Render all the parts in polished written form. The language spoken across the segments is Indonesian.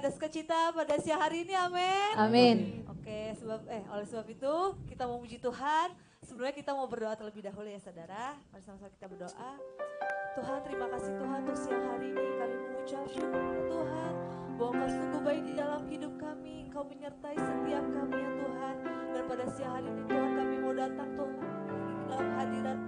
atas sukacita pada siang hari ini, amin. Amin. Oke, oleh sebab itu kita mau memuji Tuhan. Sebelumnya kita mau berdoa terlebih dahulu ya saudara. Mari sama-sama kita berdoa. Tuhan, terima kasih Tuhan untuk siang hari ini. Kami mengucap syukur Tuhan bahwa Engkau sungguh baik di dalam hidup kami. Engkau menyertai setiap kami ya Tuhan. Dan pada siang hari ini Tuhan kami mau datang Tuhan di dalam hadirat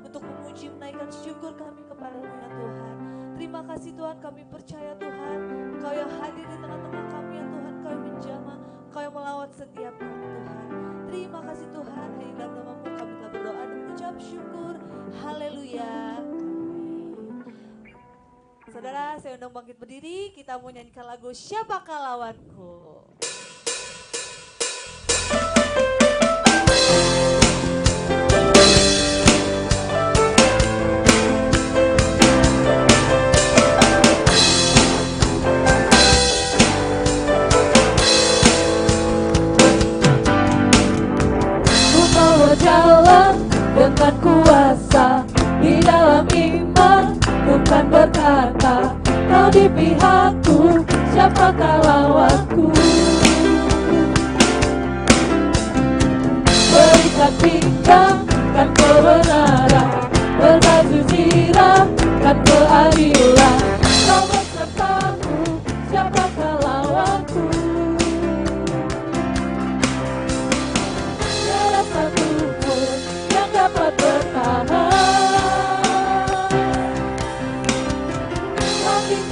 untuk memuji menaikkan syukur kami kepada-Mu ya Tuhan. Terima kasih Tuhan, kami percaya Tuhan Engkau yang hadir di tengah-tengah kami ya Tuhan. Engkau yang menjamah, Engkau yang melawat setiap kami Tuhan. Terima kasih Tuhan, hanya dalam nama-Mu kami telah berdoa dan mengucap syukur. Haleluya. Saudara, saya undang bangkit berdiri, kita mau nyanyikan lagu Siapakah Lawanku. Ku bawa jalan dengan kuasa di dalam iman. Bukan berkata, kau di pihakku, siapakah lawanku? Berikat pinggang, kan kebenaran, berbaju zirah, kan keadilan. Kau besertaku, siapakah lawanku? Tiada satu pun yang dapat bertahan.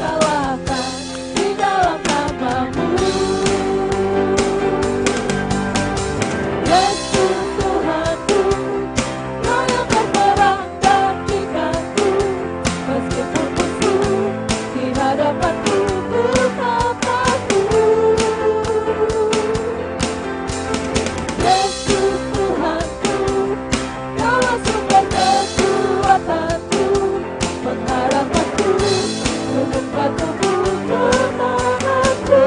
Kalahkan di dalam nama-Mu, Yesus Tuhanku. Kau yang berperang gantikanku, meskipun musuh di hadapanku tetap aku. Yesus Tuhanku, Kaulah sumber kekuatanku, pengharapanku, untuk batuku kemenanganku.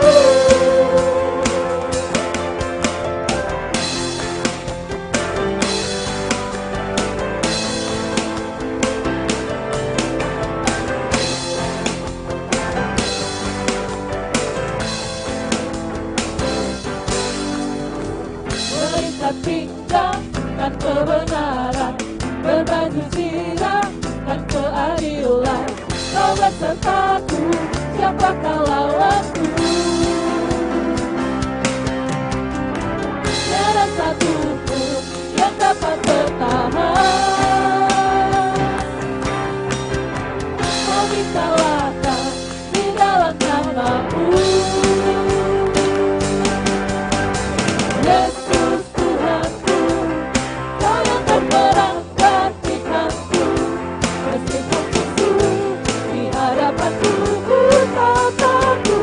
Berikat pinggang dan kebenaran, berbaju zirah dan keadilan. Kau besertaku, siapakah lawanku? Tiada satu pun yang dapat bertahan. Kau dikalahkan di dalam nama-Mu, Yesus Tuhanku. Kau yang berperang gantikanku, meskipun musuh di hadapanku tetap aku.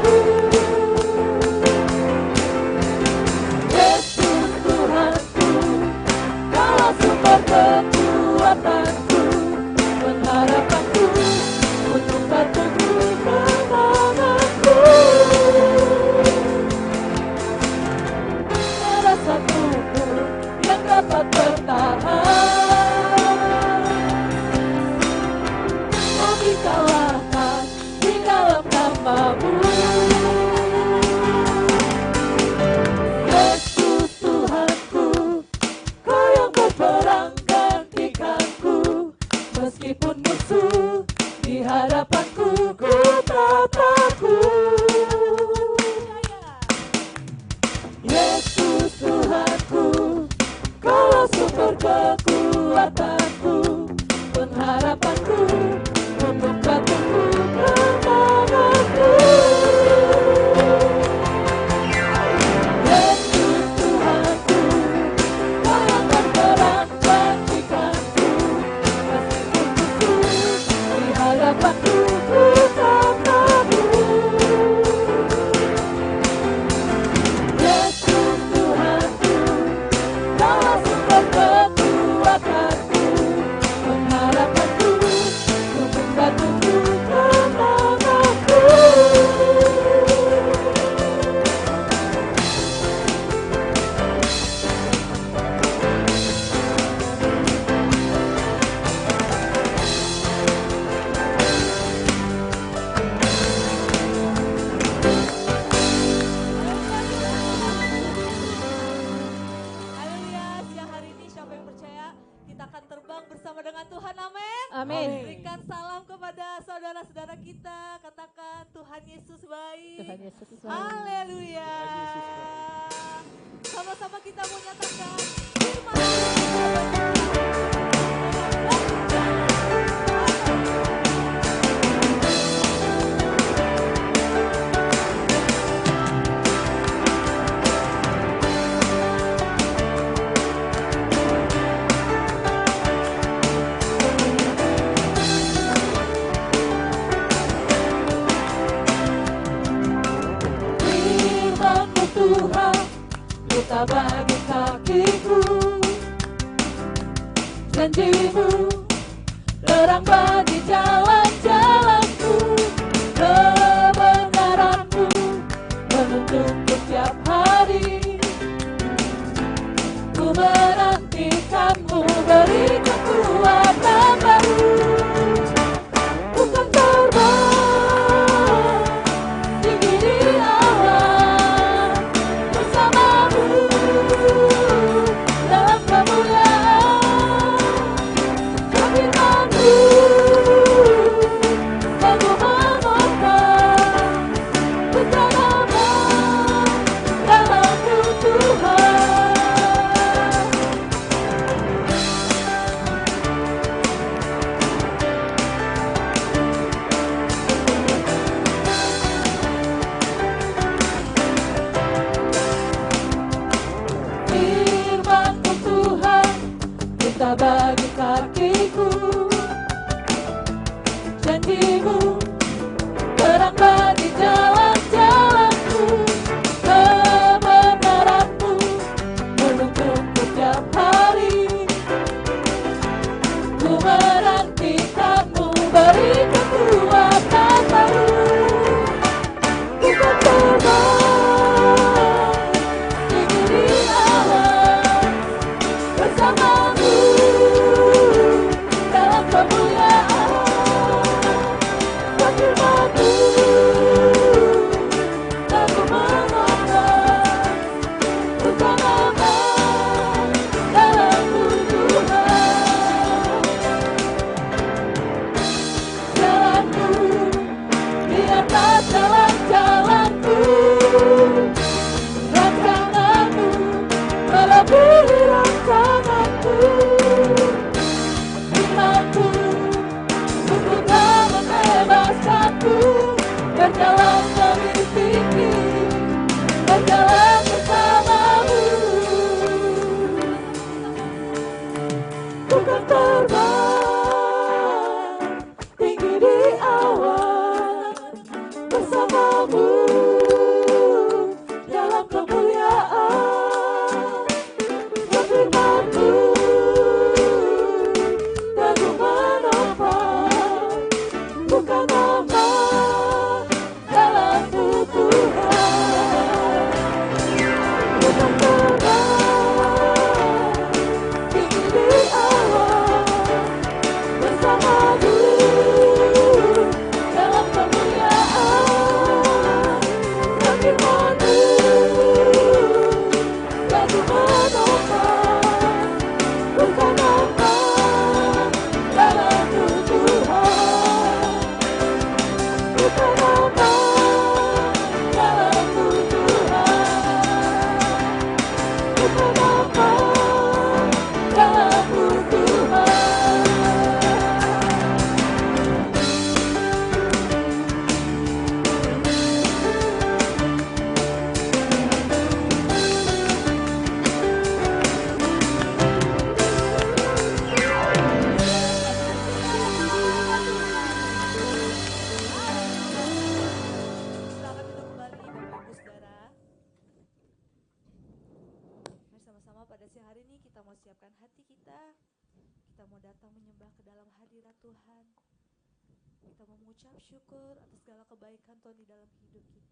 Yesus Tuhanku, Kaulah sumber kekuatanku, pengharapanku, untuk batuku kemenanganku. Tiada satu pun yang dapat bertahan. Kau dikalahkan di dalam nama-Mu, Yesus Tuhanku. Kau yang berperang gantikanku, bersama dengan Tuhan, amin. Amin. Berikan salam kepada saudara-saudara kita, katakan Tuhan Yesus baik. Tuhan Yesus baik. Haleluya. Tuhan Yesus baik. Sama-sama kita mau nyatakan firman Tuhan. Firman-Mu Tuhan, luka bagi kakiku. Janji-Mu, terang bagi jalan-jalanku. Kebenaran-Mu, menuntunku tiap hari. Ku menantikan-Mu, beri kekuatan baru. Ku kan terbang tinggi di awan bersama-Mu dalam kemuliaan. Firman-Mu aku menopang, bertanaman dalam-Mu Tuhan. Firman-Mu Tuhan, kita bagi kakiku. Janji-Mu, terang bagi jalan-jalanku. Kebenaran-Mu, menuntunku tiap hari. Ku menantikan-Mu, beri kekuatan baru. Ku kan terbang tinggi di awan bersama-Mu dalam kemuliaan. Firman-Mu aku menopang, bertanaman dalam-Mu Tuhan. Jalan-Mu di atas jalan-jalanku, rancangan-Mu melebihi rancanganku. Firman-Mu untuk tak membebaskanku, berjalan lebih tinggi, berjalan bersama-Mu. Ku kan terbang tinggi di awan bersama-Mu dalam kemuliaan. Firman-Mu teguh menopang, bukan aman dalam-Mu Tuhan. Ku kan terbang tinggi di awan bersama-Mu dalam kemuliaan. Firman-Mu teguh menopang, bukan aman dalam-Mu Tuhan. Bukan aman dalam-Mu Tuhan. Bukan aman dalam-Mu Tuhan. Silakan duduk kembali Bapak Ibu Saudara. Mari sama-sama pada siang hari ini kita mau siapkan hati kita. Kita mau datang menyembah ke dalam hadirat Tuhan. Kita mau mengucap syukur atas segala kebaikan Tuhan di dalam hidup kita.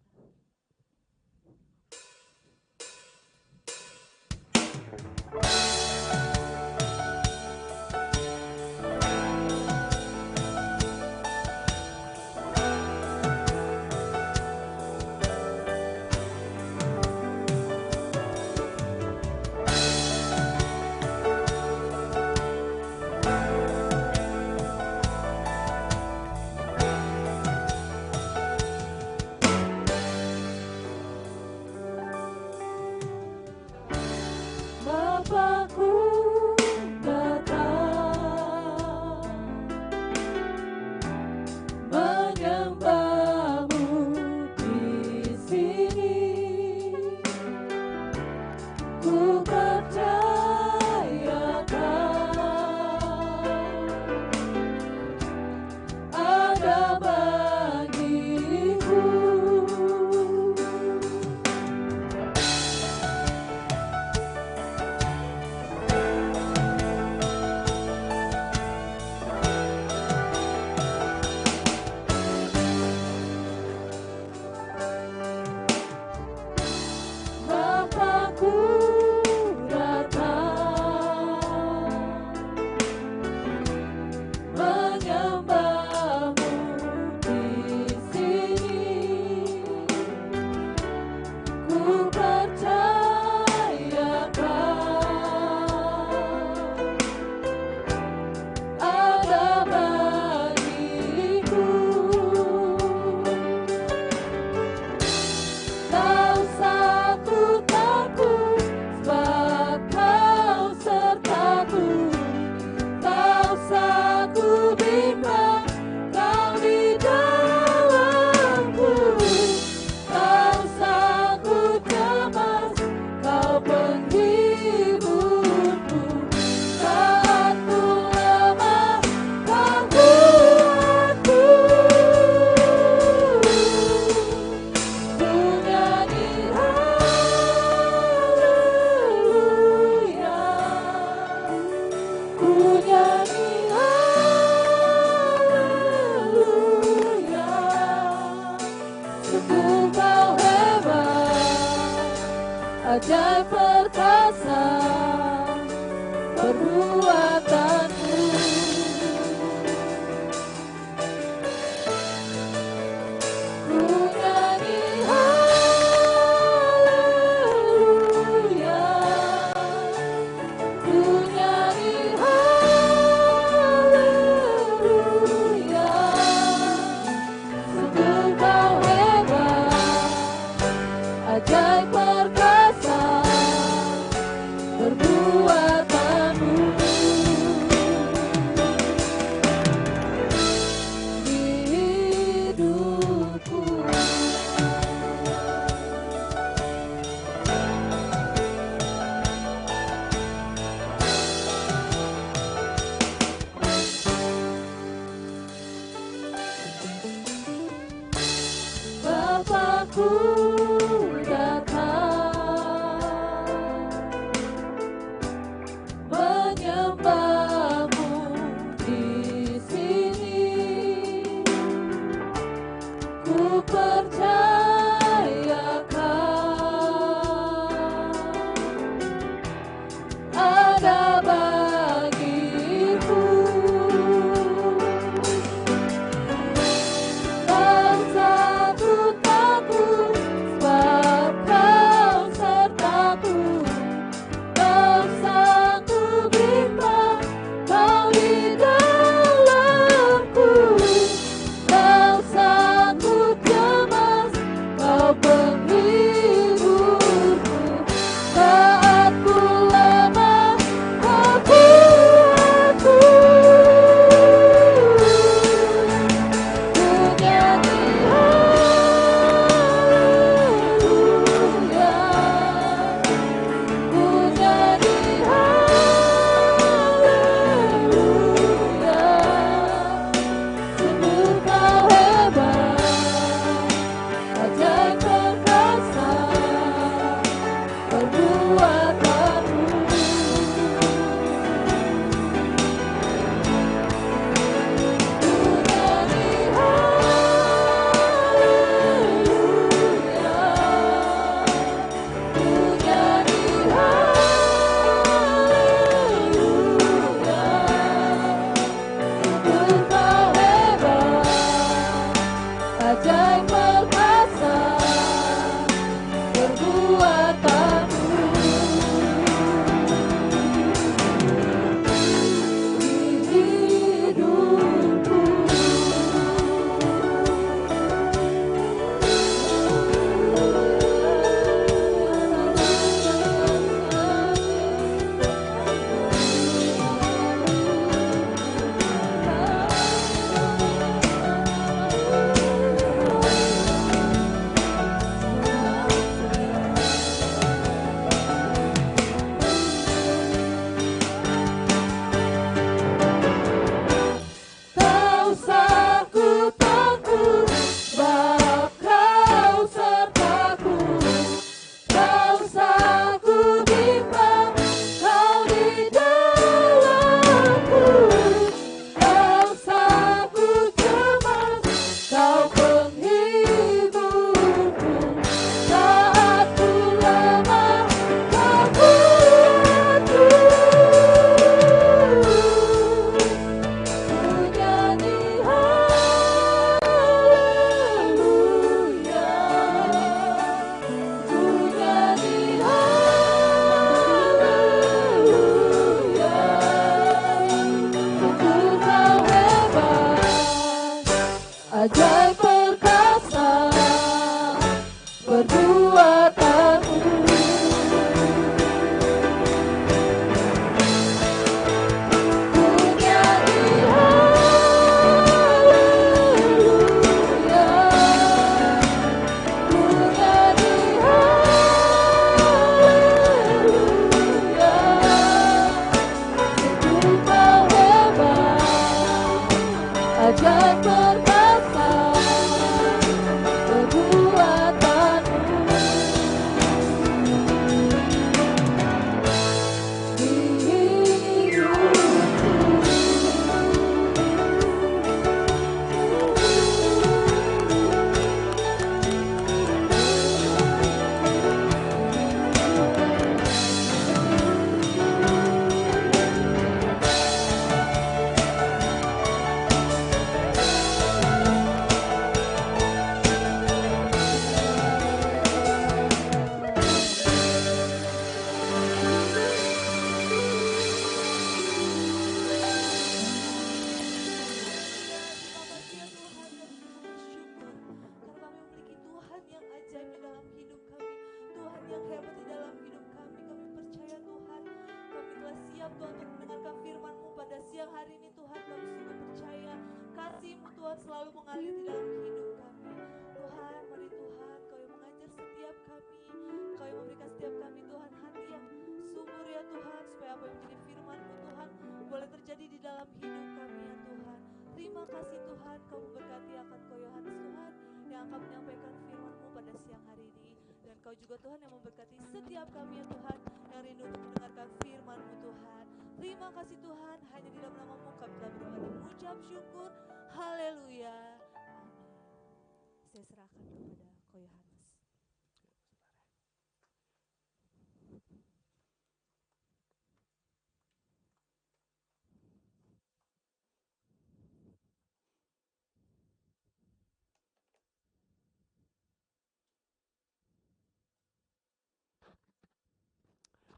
Terima kasih Tuhan, Kau memberkati akan Kau Yohanes Tuhan yang akan menyampaikan firman-Mu pada pada siang hari ini. Dan Kau juga Tuhan yang memberkati setiap kami ya Tuhan, yang rindu untuk mendengarkan firman-Mu Tuhan. Terima kasih Tuhan, hanya di dalam nama-Mu kami telah berdoa dan mengucap syukur. Haleluya. Amin. Saya serahkan kepada Ko Yohanes.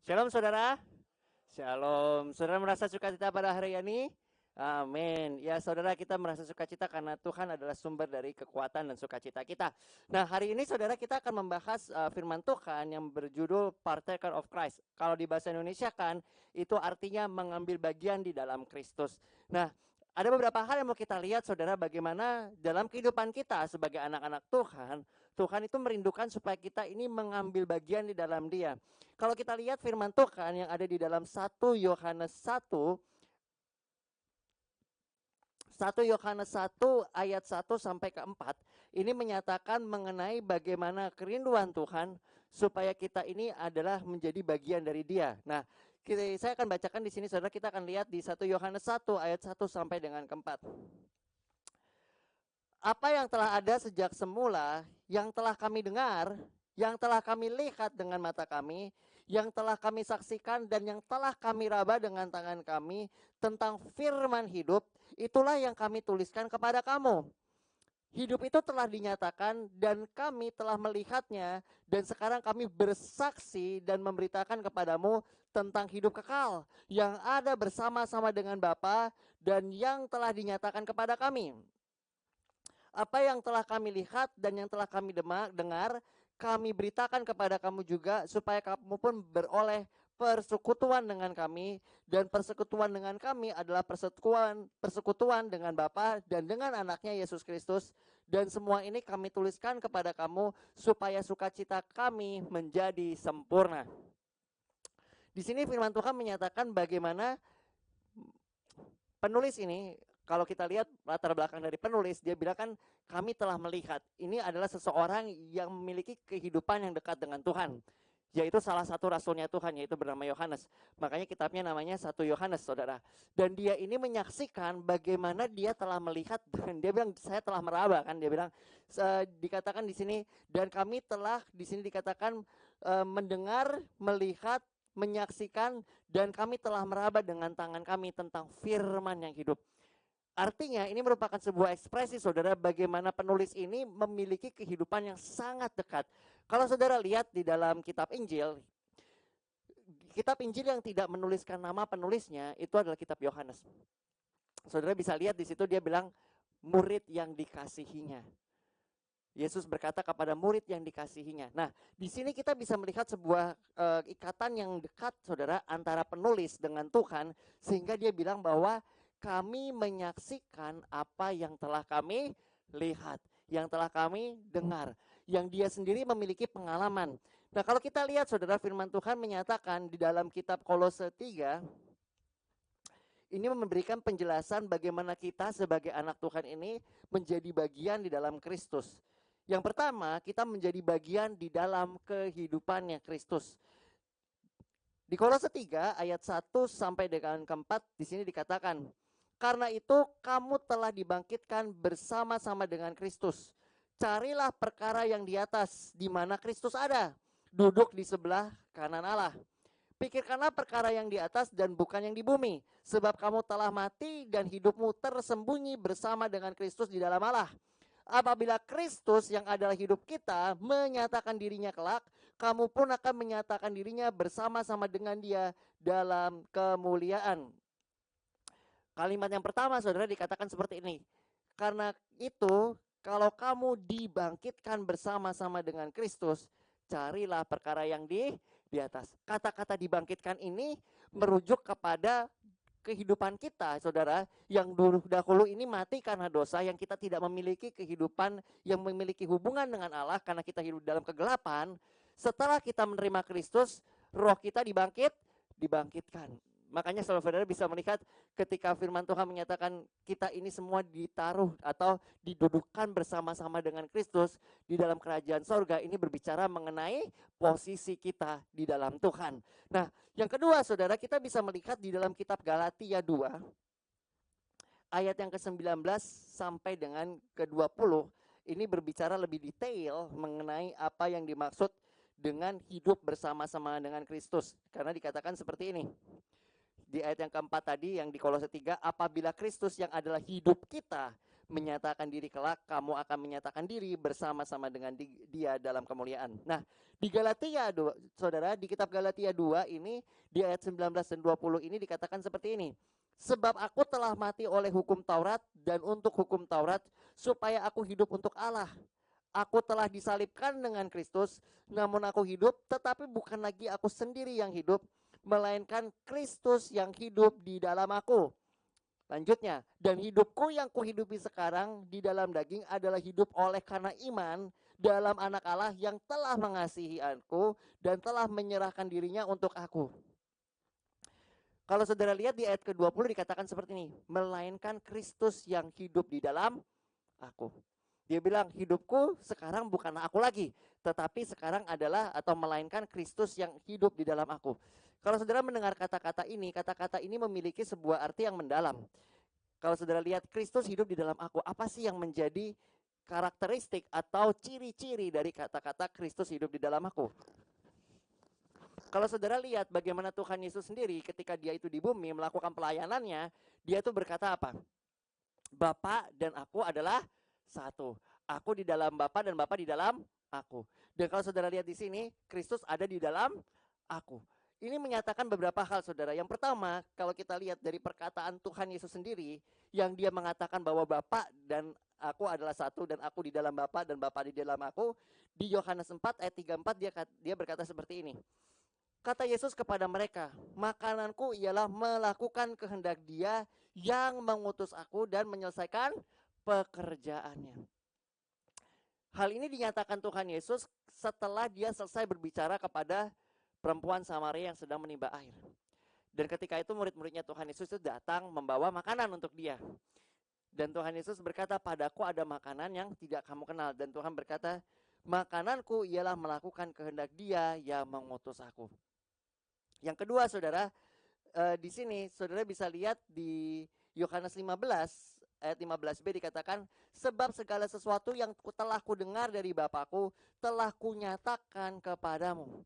Shalom saudara. Shalom. Saudara merasa sukacita pada hari ini? Amin. Ya saudara, kita merasa sukacita karena Tuhan adalah sumber dari kekuatan dan sukacita kita. Nah hari ini saudara kita akan membahas firman Tuhan yang berjudul Partaker of Christ. Kalau di bahasa Indonesia kan itu artinya mengambil bagian di dalam Kristus. Nah ada beberapa hal yang mau kita lihat saudara, bagaimana dalam kehidupan kita sebagai anak-anak Tuhan, Tuhan itu merindukan supaya kita ini mengambil bagian di dalam Dia. Kalau kita lihat firman Tuhan yang ada di dalam 1 Yohanes 1 ayat 1 sampai ke 4, ini menyatakan mengenai bagaimana kerinduan Tuhan supaya kita ini adalah menjadi bagian dari Dia. Nah, saya akan bacakan di sini saudara, kita akan lihat di 1 Yohanes 1 ayat 1 sampai dengan ke 4. Apa yang telah ada sejak semula, yang telah kami dengar, yang telah kami lihat dengan mata kami, yang telah kami saksikan dan yang telah kami raba dengan tangan kami tentang firman hidup, itulah yang kami tuliskan kepada kamu. Hidup itu telah dinyatakan dan kami telah melihatnya, dan sekarang kami bersaksi dan memberitakan kepadamu tentang hidup kekal yang ada bersama-sama dengan Bapa dan yang telah dinyatakan kepada kami. Apa yang telah kami lihat dan yang telah kami dengar, kami beritakan kepada kamu juga supaya kamu pun beroleh persekutuan dengan kami, dan persekutuan dengan kami adalah persekutuan dengan Bapa dan dengan anaknya Yesus Kristus, dan semua ini kami tuliskan kepada kamu supaya sukacita kami menjadi sempurna. Di sini firman Tuhan menyatakan bagaimana penulis ini, kalau kita lihat latar belakang dari penulis, dia bilang kan kami telah melihat. Ini adalah seseorang yang memiliki kehidupan yang dekat dengan Tuhan, yaitu salah satu rasulnya Tuhan, yaitu bernama Yohanes. Makanya kitabnya namanya 1 Yohanes saudara. Dan dia ini menyaksikan bagaimana dia telah melihat, dan dia bilang saya telah meraba kan, dia bilang dikatakan di sini, dan kami telah di sini dikatakan mendengar, melihat, menyaksikan, dan kami telah meraba dengan tangan kami tentang firman yang hidup. Artinya ini merupakan sebuah ekspresi saudara, bagaimana penulis ini memiliki kehidupan yang sangat dekat. Kalau saudara lihat di dalam kitab Injil yang tidak menuliskan nama penulisnya itu adalah kitab Yohanes. Saudara bisa lihat di situ dia bilang murid yang dikasihinya. Yesus berkata kepada murid yang dikasihinya. Nah, di sini kita bisa melihat sebuah ikatan yang dekat saudara antara penulis dengan Tuhan, sehingga dia bilang bahwa kami menyaksikan apa yang telah kami lihat, yang telah kami dengar, yang dia sendiri memiliki pengalaman. Nah kalau kita lihat saudara, firman Tuhan menyatakan di dalam kitab Kolose 3, ini memberikan penjelasan bagaimana kita sebagai anak Tuhan ini menjadi bagian di dalam Kristus. Yang pertama, kita menjadi bagian di dalam kehidupannya Kristus. Di Kolose 3 ayat 1 sampai dengan ke-4 di sini dikatakan, karena itu kamu telah dibangkitkan bersama-sama dengan Kristus. Carilah perkara yang di atas, di mana Kristus ada, duduk di sebelah kanan Allah. Pikirkanlah perkara yang di atas dan bukan yang di bumi, sebab kamu telah mati dan hidupmu tersembunyi bersama dengan Kristus di dalam Allah. Apabila Kristus yang adalah hidup kita menyatakan dirinya kelak, kamu pun akan menyatakan dirinya bersama-sama dengan Dia dalam kemuliaan. Kalimat yang pertama saudara dikatakan seperti ini. Karena itu kalau kamu dibangkitkan bersama-sama dengan Kristus, carilah perkara yang di atas. Kata-kata dibangkitkan ini merujuk kepada kehidupan kita saudara, yang dahulu ini mati karena dosa, yang kita tidak memiliki kehidupan yang memiliki hubungan dengan Allah karena kita hidup dalam kegelapan. Setelah kita menerima Kristus, roh kita dibangkitkan. Makanya saudara bisa melihat ketika firman Tuhan menyatakan kita ini semua ditaruh atau didudukkan bersama-sama dengan Kristus di dalam kerajaan sorga, ini berbicara mengenai posisi kita di dalam Tuhan. Nah, yang kedua saudara, kita bisa melihat di dalam kitab Galatia 2 ayat yang ke-19 sampai dengan ke-20, ini berbicara lebih detail mengenai apa yang dimaksud dengan hidup bersama-sama dengan Kristus. Karena dikatakan seperti ini. Di ayat yang keempat tadi yang di Kolose 3, apabila Kristus yang adalah hidup kita menyatakan diri kelak, kamu akan menyatakan diri bersama-sama dengan dia dalam kemuliaan. Nah, di Galatia 2, saudara, di kitab Galatia 2 ini, di ayat 19 dan 20 ini dikatakan seperti ini. Sebab aku telah mati oleh hukum Taurat dan untuk hukum Taurat, supaya aku hidup untuk Allah. Aku telah disalibkan dengan Kristus, namun aku hidup, tetapi bukan lagi aku sendiri yang hidup, melainkan Kristus yang hidup di dalam aku. Lanjutnya, dan hidupku yang kuhidupi sekarang di dalam daging adalah hidup oleh karena iman dalam anak Allah yang telah mengasihi aku dan telah menyerahkan dirinya untuk aku. Kalau saudara lihat di ayat ke-20 dikatakan seperti ini, melainkan Kristus yang hidup di dalam aku. Dia bilang hidupku sekarang bukan aku lagi, tetapi sekarang adalah atau melainkan Kristus yang hidup di dalam aku. Kalau saudara mendengar kata-kata ini memiliki sebuah arti yang mendalam. Kalau saudara lihat Kristus hidup di dalam aku, apa sih yang menjadi karakteristik atau ciri-ciri dari kata-kata Kristus hidup di dalam aku? Kalau saudara lihat bagaimana Tuhan Yesus sendiri ketika dia itu di bumi melakukan pelayanannya, dia itu berkata apa? Bapa dan aku adalah satu. Aku di dalam Bapa dan Bapa di dalam aku. Dan kalau saudara lihat di sini, Kristus ada di dalam aku. Ini menyatakan beberapa hal saudara. Yang pertama, kalau kita lihat dari perkataan Tuhan Yesus sendiri, yang dia mengatakan bahwa Bapa dan aku adalah satu dan aku di dalam Bapa dan Bapa di dalam aku. Di Yohanes 4 ayat 34 dia berkata seperti ini. Kata Yesus kepada mereka, makananku ialah melakukan kehendak Dia yang mengutus aku dan menyelesaikan pekerjaannya. Hal ini dinyatakan Tuhan Yesus setelah dia selesai berbicara kepada perempuan Samaria yang sedang menimba air. Dan ketika itu murid-muridnya Tuhan Yesus itu datang membawa makanan untuk dia. Dan Tuhan Yesus berkata, padaku ada makanan yang tidak kamu kenal. Dan Tuhan berkata, makananku ialah melakukan kehendak Dia yang mengutus aku. Yang kedua saudara, di sini saudara bisa lihat di Yohanes 15 ayat 15b dikatakan, sebab segala sesuatu yang telah kudengar dari Bapakku telah kunyatakan kepadamu.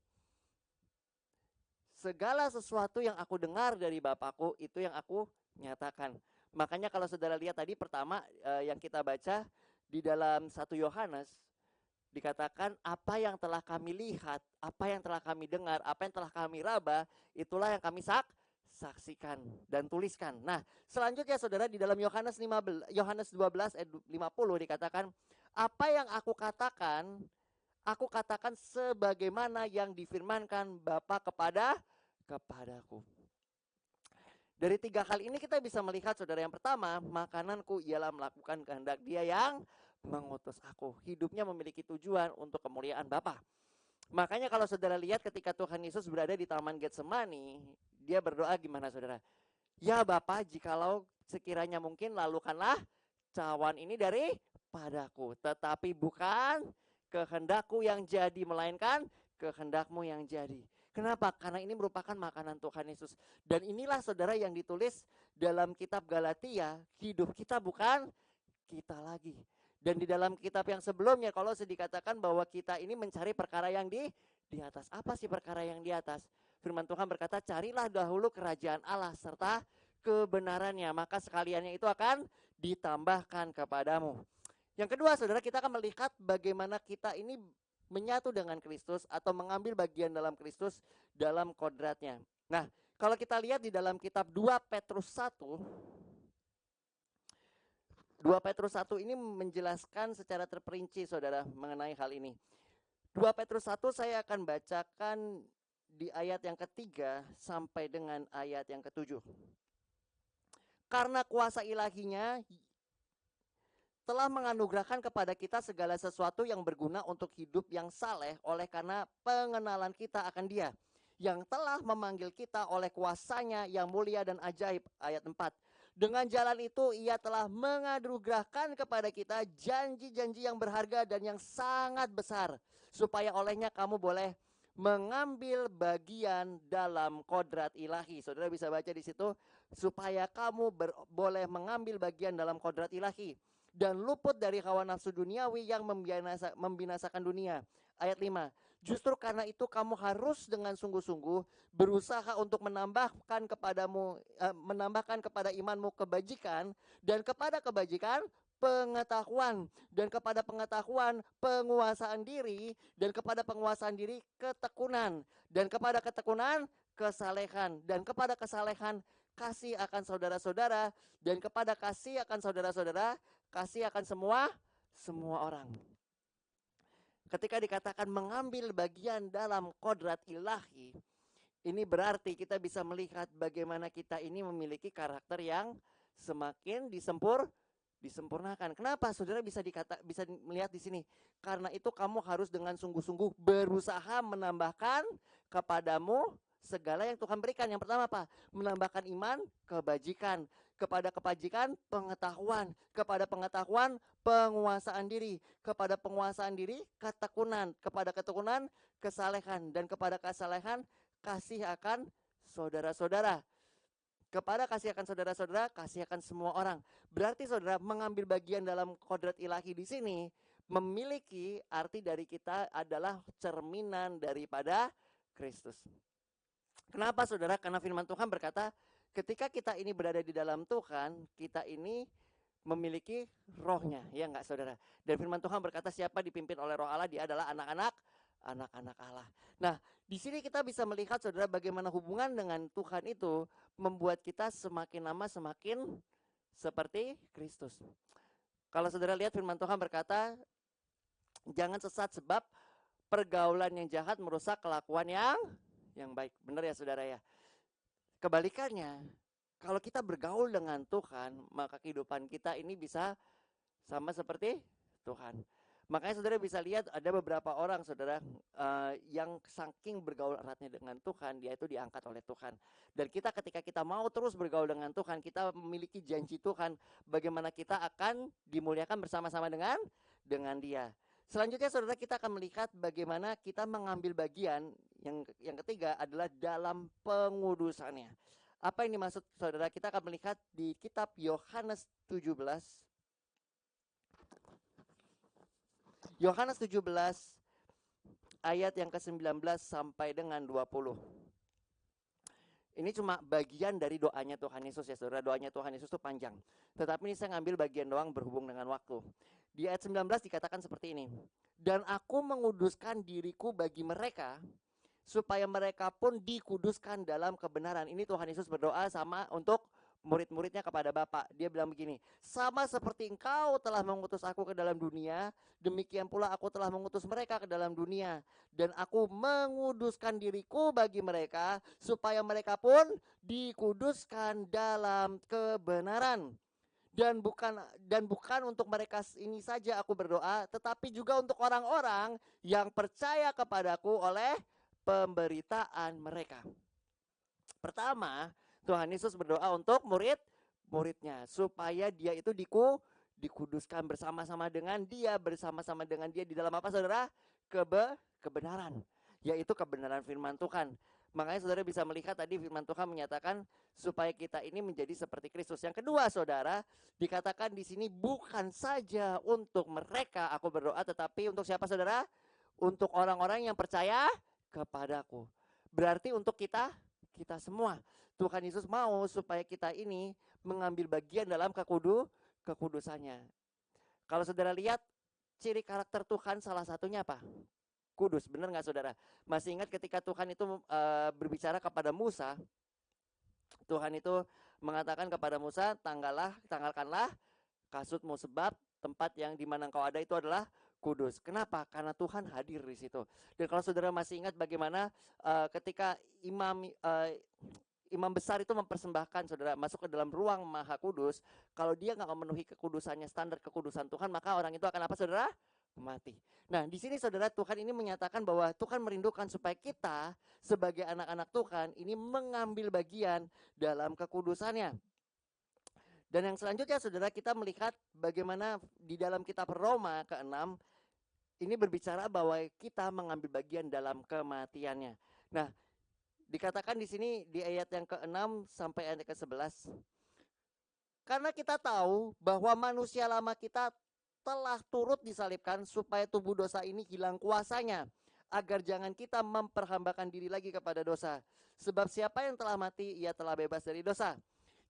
Segala sesuatu yang aku dengar dari Bapakku itu yang aku nyatakan. Makanya kalau saudara lihat tadi pertama yang kita baca di dalam 1 Yohanes dikatakan apa yang telah kami lihat, apa yang telah kami dengar, apa yang telah kami raba, itulah yang kami saksikan dan tuliskan. Nah, selanjutnya saudara di dalam Yohanes 12 ayat 50 dikatakan, apa yang aku katakan sebagaimana yang difirmankan Bapa kepadaku. Dari tiga hal ini kita bisa melihat saudara, yang pertama, makananku ialah melakukan kehendak Dia yang mengutus aku. Hidupnya memiliki tujuan untuk kemuliaan Bapa. Makanya kalau saudara lihat ketika Tuhan Yesus berada di Taman Getsemani, dia berdoa gimana saudara? Ya Bapa, jikalau sekiranya mungkin lalukanlah cawan ini daripadaku, tetapi bukan kehendakku yang jadi, melainkan kehendakmu yang jadi. Kenapa? Karena ini merupakan makanan Tuhan Yesus. Dan inilah saudara yang ditulis dalam kitab Galatia, hidup kita bukan kita lagi. Dan di dalam kitab yang sebelumnya Kolose dikatakan bahwa kita ini mencari perkara yang di atas. Apa sih perkara yang di atas? Firman Tuhan berkata, carilah dahulu kerajaan Allah serta kebenarannya, maka sekaliannya itu akan ditambahkan kepadamu. Yang kedua saudara, kita akan melihat bagaimana kita ini menyatu dengan Kristus atau mengambil bagian dalam Kristus dalam kodratnya. Nah, kalau kita lihat di dalam kitab 2 Petrus 1, 2 Petrus 1 ini menjelaskan secara terperinci saudara mengenai hal ini. 2 Petrus 1 saya akan bacakan di ayat yang ketiga sampai dengan ayat yang ketujuh. Karena kuasa ilahinya telah menganugerahkan kepada kita segala sesuatu yang berguna untuk hidup yang saleh oleh karena pengenalan kita akan Dia. yang telah memanggil kita oleh kuasanya yang mulia dan ajaib. Ayat 4. Dengan jalan itu ia telah menganugerahkan kepada kita janji-janji yang berharga dan yang sangat besar, supaya olehnya kamu boleh mengambil bagian dalam kodrat ilahi. Saudara bisa baca di situ, supaya kamu boleh mengambil bagian dalam kodrat ilahi dan luput dari hawa nafsu duniawi yang membinasakan dunia. Ayat 5. Justru karena itu kamu harus dengan sungguh-sungguh berusaha untuk menambahkan kepada imanmu kebajikan, dan kepada kebajikan pengetahuan, dan kepada pengetahuan penguasaan diri, dan kepada penguasaan diri ketekunan, dan kepada ketekunan kesalehan, dan kepada kesalehan kasih akan saudara-saudara, dan kepada kasih akan saudara-saudara kasih akan semua orang. Ketika dikatakan mengambil bagian dalam kodrat ilahi, ini berarti kita bisa melihat bagaimana kita ini memiliki karakter yang semakin disempurnakan. Kenapa saudara bisa melihat di sini? Karena itu kamu harus dengan sungguh-sungguh berusaha menambahkan kepadamu segala yang Tuhan berikan. Yang pertama apa? Menambahkan iman, kebajikan. Kepada kebajikan, pengetahuan. Kepada pengetahuan, penguasaan diri. Kepada penguasaan diri, ketekunan. Kepada ketekunan, kesalehan. Dan kepada kesalehan, kasih akan saudara-saudara. Kepada kasih akan saudara-saudara, kasih akan semua orang. Berarti saudara mengambil bagian dalam kodrat ilahi di sini memiliki arti dari kita adalah cerminan daripada Kristus. Kenapa saudara? Karena firman Tuhan berkata, ketika kita ini berada di dalam Tuhan, kita ini memiliki rohnya, ya enggak saudara? Dan firman Tuhan berkata, siapa dipimpin oleh roh Allah, dia adalah anak-anak Allah. Nah, di sini kita bisa melihat saudara bagaimana hubungan dengan Tuhan itu membuat kita semakin lama semakin seperti Kristus. Kalau saudara lihat firman Tuhan berkata, jangan sesat sebab pergaulan yang jahat merusak kelakuan yang baik. Benar ya saudara ya? Kebalikannya, kalau kita bergaul dengan Tuhan, maka kehidupan kita ini bisa sama seperti Tuhan. Makanya saudara bisa lihat ada beberapa orang saudara yang saking bergaul eratnya dengan Tuhan, dia itu diangkat oleh Tuhan. Dan kita ketika kita mau terus bergaul dengan Tuhan, kita memiliki janji Tuhan bagaimana kita akan dimuliakan bersama-sama dengan dia. Selanjutnya saudara kita akan melihat bagaimana kita mengambil bagian yang ketiga adalah dalam pengudusannya. Apa ini maksud saudara? Kita akan melihat di kitab Yohanes 17. Yohanes 17 ayat yang ke-19 sampai dengan 20. Ini cuma bagian dari doanya Tuhan Yesus ya saudara. Doanya Tuhan Yesus itu panjang. Tetapi ini saya ngambil bagian doang berhubung dengan waktu. Di ayat 19 dikatakan seperti ini. Dan aku menguduskan diriku bagi mereka, supaya mereka pun dikuduskan dalam kebenaran. Ini Tuhan Yesus berdoa sama untuk murid-muridnya kepada Bapa. Dia bilang begini, sama seperti engkau telah mengutus aku ke dalam dunia, demikian pula aku telah mengutus mereka ke dalam dunia. Dan aku menguduskan diriku bagi mereka, supaya mereka pun dikuduskan dalam kebenaran. Dan bukan untuk mereka ini saja aku berdoa, tetapi juga untuk orang-orang yang percaya kepadaku oleh pemberitaan mereka. Pertama, Tuhan Yesus berdoa untuk murid-muridnya supaya dia itu dikuduskan bersama-sama dengan dia di dalam apa saudara? Kebenaran, yaitu kebenaran firman Tuhan. Makanya saudara bisa melihat tadi firman Tuhan menyatakan supaya kita ini menjadi seperti Kristus. Yang kedua saudara, dikatakan di sini bukan saja untuk mereka aku berdoa, tetapi untuk siapa saudara? Untuk orang-orang yang percaya kepadaku. Berarti untuk kita semua. Tuhan Yesus mau supaya kita ini mengambil bagian dalam kekudusannya. Kalau saudara lihat ciri karakter Tuhan salah satunya apa? Kudus, benar nggak saudara? Masih ingat ketika Tuhan itu berbicara kepada Musa, Tuhan itu mengatakan kepada Musa, tanggalkanlah kasutmu sebab tempat yang dimana engkau ada itu adalah kudus. Kenapa? Karena Tuhan hadir di situ. Dan kalau saudara masih ingat bagaimana ketika imam besar itu mempersembahkan saudara masuk ke dalam ruang maha kudus, kalau dia nggak memenuhi kekudusannya, standar kekudusan Tuhan, maka orang itu akan apa saudara? mati. Nah, di sini saudara, Tuhan ini menyatakan bahwa Tuhan merindukan supaya kita sebagai anak-anak Tuhan ini mengambil bagian dalam kekudusannya. Dan yang selanjutnya saudara, kita melihat bagaimana di dalam kitab Roma ke-6 ini berbicara bahwa kita mengambil bagian dalam kematiannya. Nah, dikatakan di sini di ayat yang ke-6 sampai ayat ke-11. Karena kita tahu bahwa manusia lama kita telah turut disalibkan supaya tubuh dosa ini hilang kuasanya, agar jangan kita memperhambakan diri lagi kepada dosa. Sebab siapa yang telah mati, ia telah bebas dari dosa.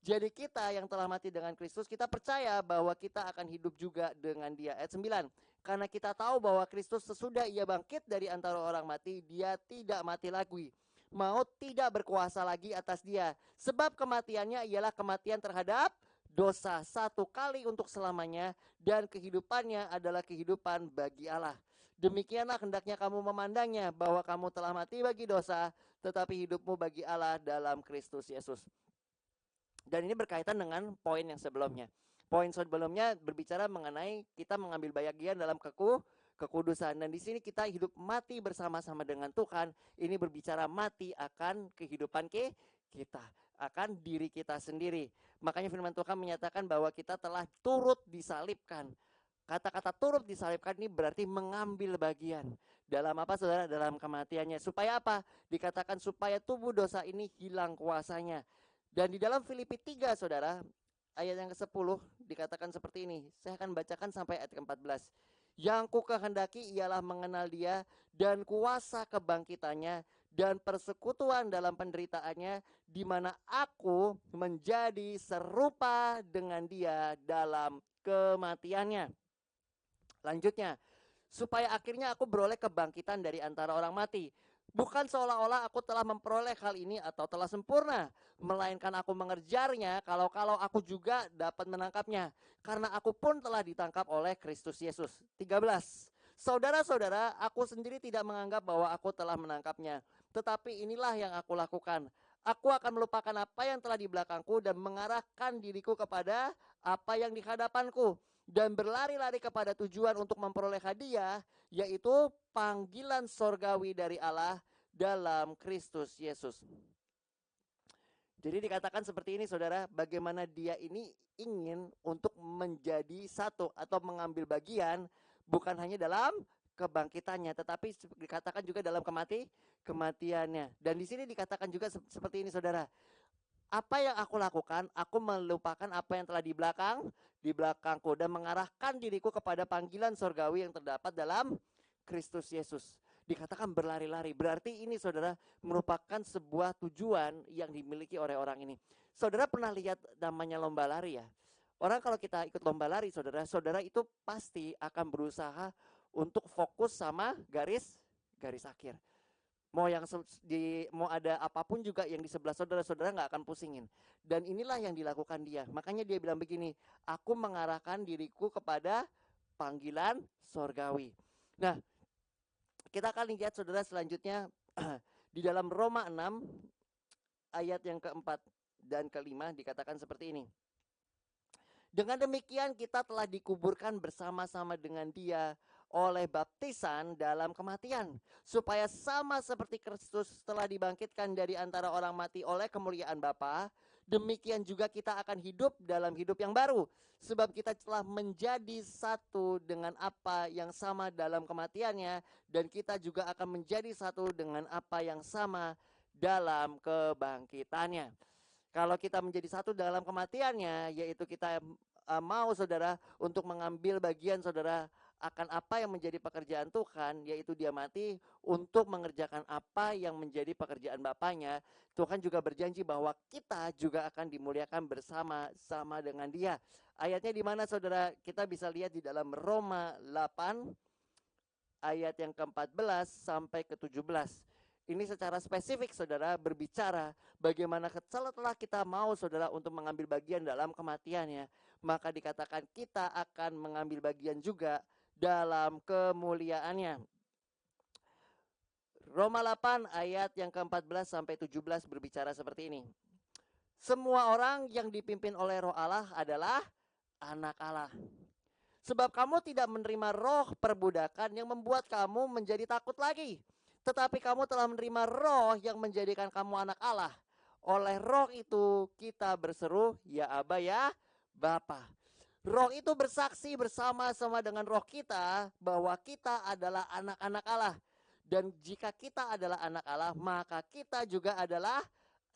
Jadi kita yang telah mati dengan Kristus, kita percaya bahwa kita akan hidup juga dengan Dia. Ayat 9. Karena kita tahu bahwa Kristus sesudah ia bangkit dari antara orang mati, Dia tidak mati lagi. Maut tidak berkuasa lagi atas Dia. Sebab kematiannya ialah kematian terhadap dosa satu kali untuk selamanya, dan kehidupannya adalah kehidupan bagi Allah. Demikianlah hendaknya kamu memandangnya, bahwa kamu telah mati bagi dosa, tetapi hidupmu bagi Allah dalam Kristus Yesus. Dan ini berkaitan dengan poin yang sebelumnya. Poin sebelumnya berbicara mengenai kita mengambil bagian dalam kekudusan. Dan di sini kita hidup mati bersama-sama dengan Tuhan. Ini berbicara mati akan kehidupan kita, akan diri kita sendiri. Makanya firman Tuhan menyatakan bahwa kita telah turut disalibkan. Kata-kata turut disalibkan ini berarti mengambil bagian. Dalam apa saudara? Dalam kematiannya. Supaya apa? Dikatakan supaya tubuh dosa ini hilang kuasanya. Dan di dalam Filipi 3 saudara, ayat yang ke-10 dikatakan seperti ini. Saya akan bacakan sampai ayat ke-14. Yang ku kehendaki ialah mengenal Dia dan kuasa kebangkitannya dan persekutuan dalam penderitaannya, di mana aku menjadi serupa dengan Dia dalam kematiannya. Lanjutnya, supaya akhirnya aku beroleh kebangkitan dari antara orang mati. Bukan seolah-olah aku telah memperoleh hal ini atau telah sempurna, melainkan aku mengejarnya kalau aku juga dapat menangkapnya. Karena aku pun telah ditangkap oleh Kristus Yesus. 13. Saudara-saudara, aku sendiri tidak menganggap bahwa aku telah menangkapnya. Tetapi inilah yang aku lakukan. Aku akan melupakan apa yang telah di belakangku dan mengarahkan diriku kepada apa yang di hadapanku. Dan berlari-lari kepada tujuan untuk memperoleh hadiah, yaitu panggilan sorgawi dari Allah dalam Kristus Yesus. Jadi dikatakan seperti ini saudara, bagaimana Dia ini ingin untuk menjadi satu atau mengambil bagian, bukan hanya dalam kebangkitannya, tetapi dikatakan juga dalam kematiannya. Dan di sini dikatakan juga seperti ini saudara. Apa yang aku lakukan, aku melupakan apa yang telah di belakangku dan mengarahkan diriku kepada panggilan sorgawi yang terdapat dalam Kristus Yesus. Dikatakan berlari-lari, berarti ini saudara merupakan sebuah tujuan yang dimiliki oleh orang ini. Saudara pernah lihat namanya lomba lari ya? Orang kalau kita ikut lomba lari saudara itu pasti akan berusaha untuk fokus sama garis akhir. Mau ada apapun juga yang di sebelah saudara nggak akan pusingin. Dan inilah yang dilakukan dia. Makanya dia bilang begini, aku mengarahkan diriku kepada panggilan sorgawi. Nah, kita akan lihat saudara selanjutnya di dalam Roma 6 ayat yang keempat dan kelima dikatakan seperti ini. Dengan demikian kita telah dikuburkan bersama-sama dengan Dia oleh baptisan dalam kematian, supaya sama seperti Kristus telah dibangkitkan dari antara orang mati oleh kemuliaan Bapa, demikian juga kita akan hidup dalam hidup yang baru. Sebab kita telah menjadi satu dengan apa yang sama dalam kematiannya, dan kita juga akan menjadi satu dengan apa yang sama dalam kebangkitannya. Kalau kita menjadi satu dalam kematiannya, yaitu kita mau saudara untuk mengambil bagian saudara akan apa yang menjadi pekerjaan Tuhan, yaitu Dia mati untuk mengerjakan apa yang menjadi pekerjaan Bapaknya. Tuhan juga berjanji bahwa kita juga akan dimuliakan bersama-sama dengan Dia. Ayatnya di mana saudara? Kita bisa lihat di dalam Roma 8 ayat yang ke-14 sampai ke-17. Ini secara spesifik saudara berbicara bagaimana setelah kita mau saudara untuk mengambil bagian dalam kematiannya, maka dikatakan kita akan mengambil bagian juga dalam kemuliaannya. Roma 8 ayat yang ke-14 sampai 17 berbicara seperti ini. Semua orang yang dipimpin oleh Roh Allah adalah anak Allah. Sebab kamu tidak menerima roh perbudakan yang membuat kamu menjadi takut lagi. Tetapi kamu telah menerima roh yang menjadikan kamu anak Allah. Oleh roh itu kita berseru, ya Aba ya Bapa. Roh itu bersaksi bersama-sama dengan roh kita bahwa kita adalah anak-anak Allah. Dan jika kita adalah anak Allah, maka kita juga adalah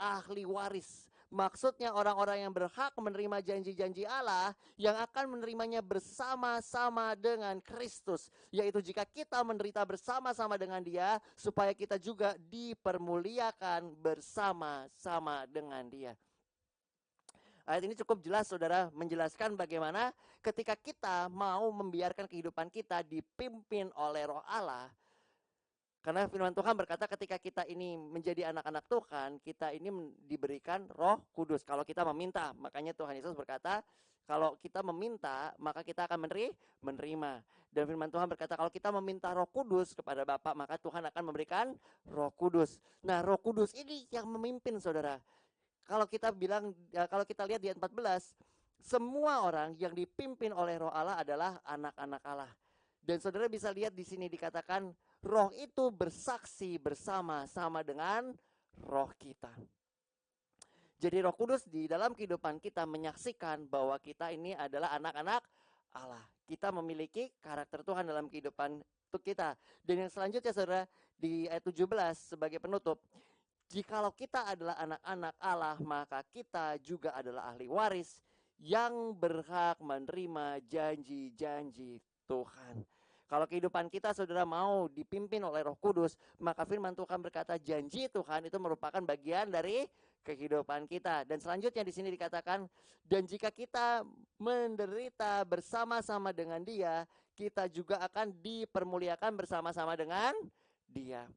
ahli waris. Maksudnya orang-orang yang berhak menerima janji-janji Allah yang akan menerimanya bersama-sama dengan Kristus. Yaitu jika kita menderita bersama-sama dengan Dia, supaya kita juga dipermuliakan bersama-sama dengan Dia. Ayat ini cukup jelas saudara, menjelaskan bagaimana ketika kita mau membiarkan kehidupan kita dipimpin oleh roh Allah. Karena firman Tuhan berkata ketika kita ini menjadi anak-anak Tuhan, kita ini diberikan Roh Kudus kalau kita meminta. Makanya Tuhan Yesus berkata, kalau kita meminta, maka kita akan menerima. Dan firman Tuhan berkata kalau kita meminta Roh Kudus kepada Bapa, maka Tuhan akan memberikan Roh Kudus. Nah, Roh Kudus ini yang memimpin saudara. Kalau kita lihat di ayat 14, semua orang yang dipimpin oleh Roh Allah adalah anak-anak Allah. Dan saudara bisa lihat di sini dikatakan roh itu bersaksi bersama-sama dengan roh kita. Jadi Roh Kudus di dalam kehidupan kita menyaksikan bahwa kita ini adalah anak-anak Allah. Kita memiliki karakter Tuhan dalam kehidupan kita. Dan yang selanjutnya saudara di ayat 17 sebagai penutup. Jikalau kita adalah anak-anak Allah, maka kita juga adalah ahli waris yang berhak menerima janji-janji Tuhan. Kalau kehidupan kita saudara mau dipimpin oleh Roh Kudus, maka firman Tuhan berkata janji Tuhan itu merupakan bagian dari kehidupan kita. Dan selanjutnya di sini dikatakan, dan jika kita menderita bersama-sama dengan Dia, kita juga akan dipermuliakan bersama-sama dengan Dia.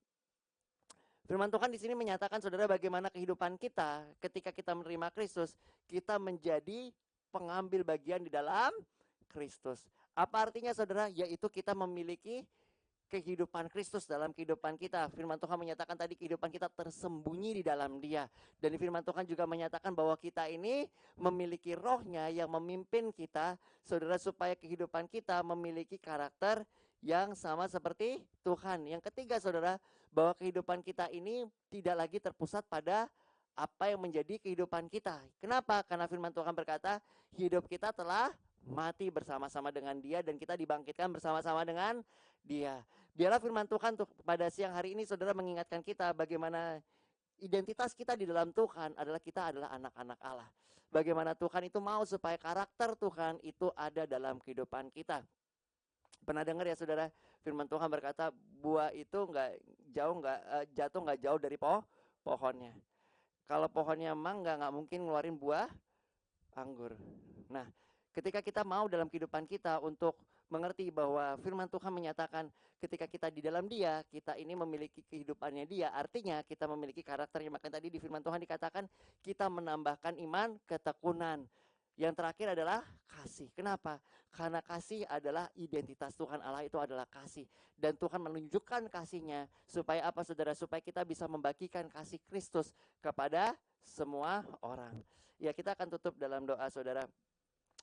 Firman Tuhan di sini menyatakan saudara bagaimana kehidupan kita ketika kita menerima Kristus, kita menjadi pengambil bagian di dalam Kristus. Apa artinya saudara? Yaitu kita memiliki kehidupan Kristus dalam kehidupan kita. Firman Tuhan menyatakan tadi kehidupan kita tersembunyi di dalam Dia. Dan firman Tuhan juga menyatakan bahwa kita ini memiliki rohnya yang memimpin kita, saudara, supaya kehidupan kita memiliki karakter yang sama seperti Tuhan. Yang ketiga saudara, bahwa kehidupan kita ini tidak lagi terpusat pada apa yang menjadi kehidupan kita. Kenapa? Karena firman Tuhan berkata, hidup kita telah mati bersama-sama dengan Dia dan kita dibangkitkan bersama-sama dengan Dia. Biarlah firman Tuhan pada siang hari ini saudara mengingatkan kita bagaimana identitas kita di dalam Tuhan adalah kita adalah anak-anak Allah. Bagaimana Tuhan itu mau supaya karakter Tuhan itu ada dalam kehidupan kita. Pernah dengar ya saudara, firman Tuhan berkata buah itu jatuh nggak jauh dari pohonnya. Kalau pohonnya mangga nggak mungkin ngeluarin buah anggur. Nah, ketika kita mau dalam kehidupan kita untuk mengerti bahwa firman Tuhan menyatakan ketika kita di dalam Dia, kita ini memiliki kehidupannya Dia. Artinya kita memiliki karakternya. Maka tadi di firman Tuhan dikatakan kita menambahkan iman, ketekunan. Yang terakhir adalah kasih. Kenapa? Karena kasih adalah identitas Tuhan Allah itu adalah kasih. Dan Tuhan menunjukkan kasih-Nya supaya apa saudara? Supaya kita bisa membagikan kasih Kristus kepada semua orang. Ya, kita akan tutup dalam doa saudara.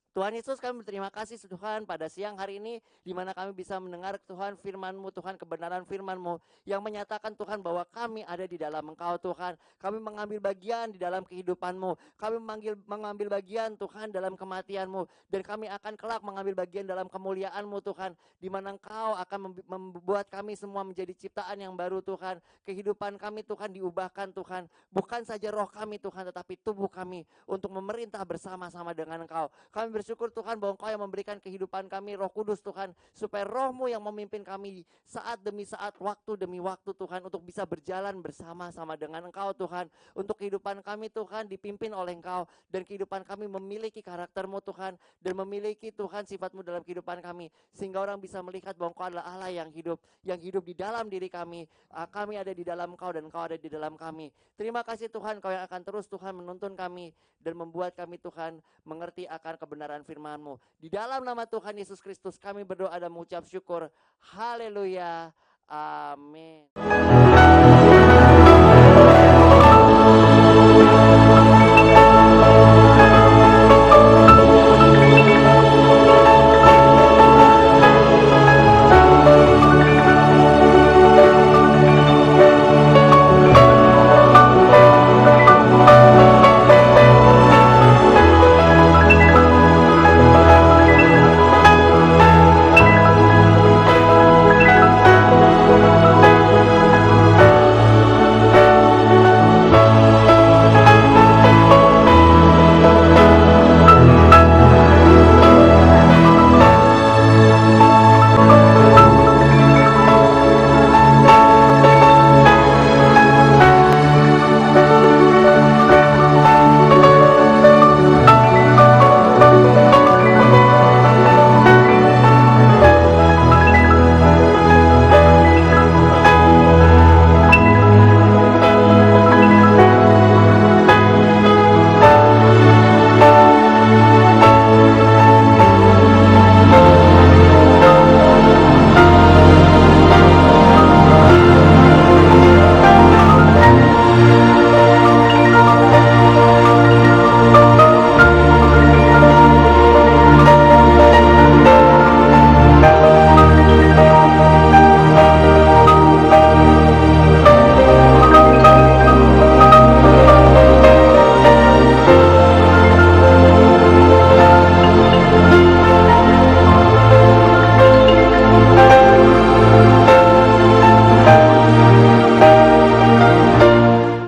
Tuhan Yesus, kami berterima kasih Tuhan pada siang hari ini di mana kami bisa mendengar Tuhan firman-Mu, Tuhan kebenaran firman-Mu yang menyatakan Tuhan bahwa kami ada di dalam Engkau Tuhan. Kami mengambil bagian di dalam kehidupan-Mu. Kami mengambil bagian Tuhan dalam kematian-Mu. Dan kami akan kelak mengambil bagian dalam kemuliaan-Mu Tuhan. Di mana Engkau akan membuat kami semua menjadi ciptaan yang baru Tuhan. Kehidupan kami Tuhan diubahkan Tuhan. Bukan saja roh kami Tuhan tetapi tubuh kami untuk memerintah bersama-sama dengan Engkau. Kami bersyukur Tuhan bahwa Engkau yang memberikan kehidupan kami Roh Kudus Tuhan. Supaya Roh-Mu yang memimpin kami saat demi saat, waktu demi waktu Tuhan. Untuk bisa berjalan bersama-sama dengan Engkau Tuhan. Untuk kehidupan kami Tuhan dipimpin oleh Engkau. Dan kehidupan kami memiliki karakter-Mu Tuhan. Dan memiliki Tuhan sifat-Mu dalam kehidupan kami. Sehingga orang bisa melihat bahwa Engkau adalah Allah yang hidup. Yang hidup di dalam diri kami. Kami ada di dalam Engkau dan Engkau ada di dalam kami. Terima kasih Tuhan Engkau yang akan terus Tuhan menuntun kami. Dan membuat kami Tuhan mengerti akan kebenaran firman-Mu. Di dalam nama Tuhan Yesus Kristus kami berdoa dan mengucap syukur. Haleluya. Amin.